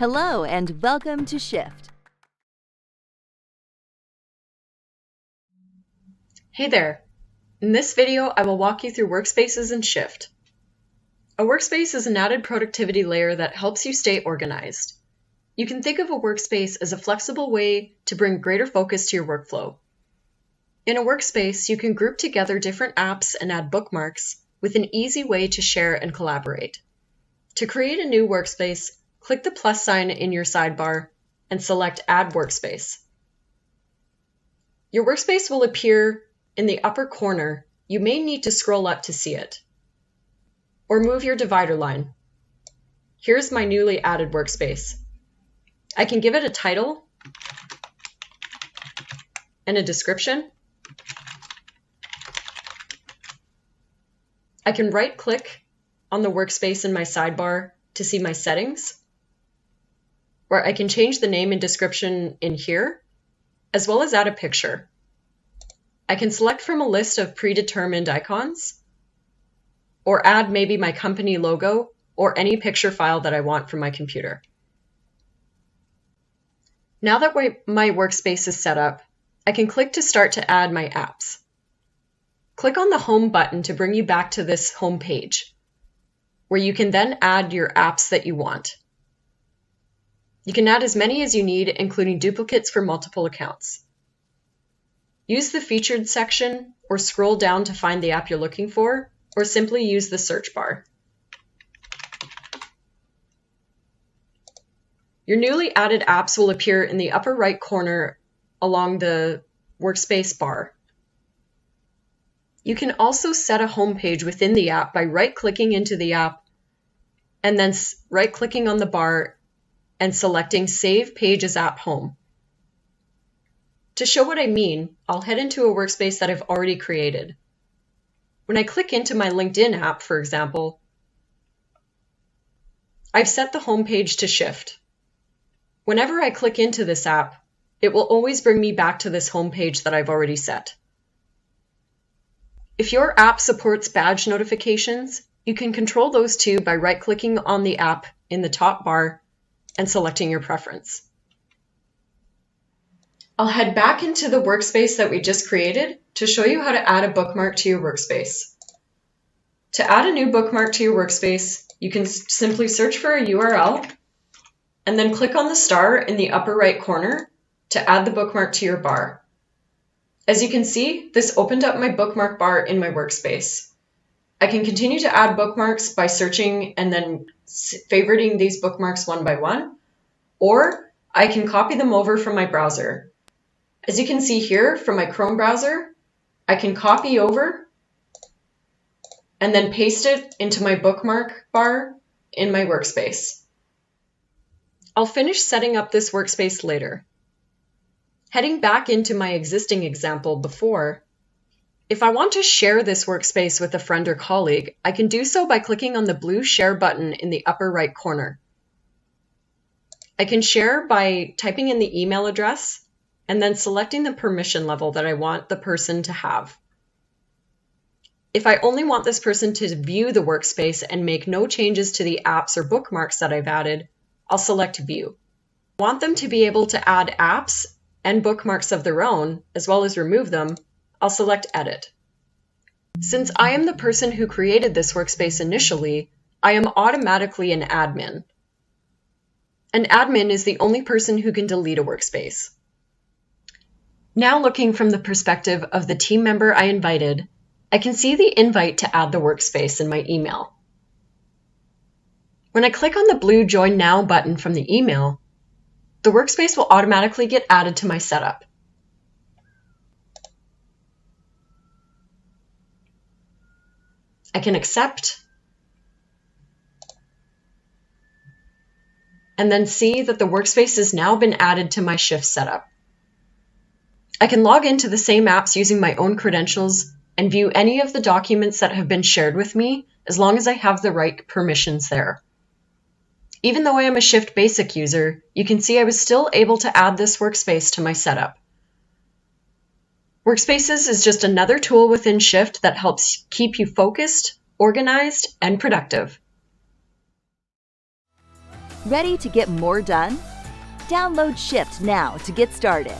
Hello and welcome to Shift. Hey there! In this video, I will walk you through Workspaces and Shift. A workspace is an added productivity layer that helps you stay organized. You can think of a workspace as a flexible way to bring greater focus to your workflow. In a workspace, you can group together different apps and add bookmarks with an easy way to share and collaborate. To create a new workspace, click the plus sign in your sidebar and select Add Workspace. Your workspace will appear in the upper corner. You may need to scroll up to see it, or move your divider line. Here's my newly added workspace. I can give it a title and a description. I can right-click on the workspace in my sidebar to see my settings, or I can change the name and description in here, as well as add a picture. I can select from a list of predetermined icons, or add maybe my company logo or any picture file that I want from my computer. Now that my workspace is set up, I can click to start to add my apps. Click on the Home button to bring you back to this home page, where you can then add your apps that you want. You can add as many as you need, including duplicates for multiple accounts. Use the Featured section or scroll down to find the app you're looking for, or simply use the search bar. Your newly added apps will appear in the upper right corner along the Workspace bar. You can also set a home page within the app by right-clicking into the app and then right-clicking on the bar and selecting Save Page as App Home. To show what I mean, I'll head into a workspace that I've already created. When I click into my LinkedIn app, for example, I've set the home page to Shift. Whenever I click into this app, it will always bring me back to this home page that I've already set. If your app supports badge notifications, you can control those too by right-clicking on the app in the top bar and selecting your preference. I'll head back into the workspace that we just created to show you how to add a bookmark to your workspace. To add a new bookmark to your workspace, you can simply search for a URL and then click on the star in the upper right corner to add the bookmark to your bar. As you can see, this opened up my bookmark bar in my workspace. I can continue to add bookmarks by searching and then favoriting these bookmarks one by one, or I can copy them over from my browser. As you can see here from my Chrome browser, I can copy over and then paste it into my bookmark bar in my workspace. I'll finish setting up this workspace later. Heading back into my existing example before, if I want to share this workspace with a friend or colleague, I can do so by clicking on the blue Share button in the upper right corner. I can share by typing in the email address and then selecting the permission level that I want the person to have. If I only want this person to view the workspace and make no changes to the apps or bookmarks that I've added, I'll select View. I want them to be able to add apps and bookmarks of their own, as well as remove them, I'll select Edit. Since I am the person who created this workspace initially, I am automatically an admin. An admin is the only person who can delete a workspace. Now looking from the perspective of the team member I invited, I can see the invite to add the workspace in my email. When I click on the blue Join Now button from the email, the workspace will automatically get added to my setup. I can accept and then see that the workspace has now been added to my Shift setup. I can log into the same apps using my own credentials and view any of the documents that have been shared with me as long as I have the right permissions there. Even though I am a Shift Basic user, you can see I was still able to add this workspace to my setup. Workspaces is just another tool within Shift that helps keep you focused, organized, and productive. Ready to get more done? Download Shift now to get started.